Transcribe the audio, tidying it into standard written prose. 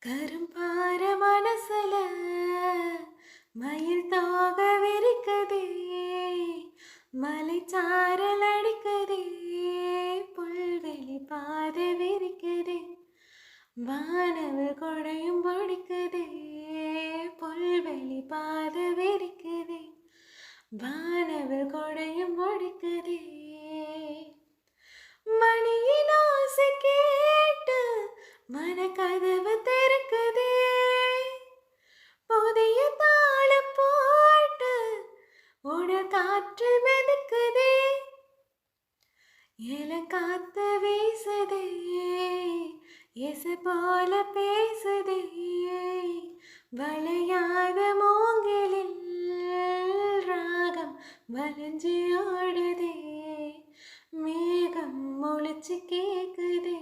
கரும்பார மனசுல மயில் தோக விரிக்குதே, மலைச்சாரல் அடிக்குதே, புல்வெளி பாதை விரிக்குதே, வானவர் கொடையும் பிடிக்குதே, புல்வெளி பாதை விரிக்குதே, வானவர் கொடையும் பிடிக்குதே. மணியின் ஆசை கேட்டு மனக்கதவு திறக்குதே, புதிய தாளம் போட்டு உடல் காற்று மிதக்குதே, இளங்காத்து வீசுதே, இசை போல பேசுதே, வளையாத மூங்கிலில் ராகம் வளைஞ்சி ஆடுதே, மேகம் முழிச்சு கேக்குதே.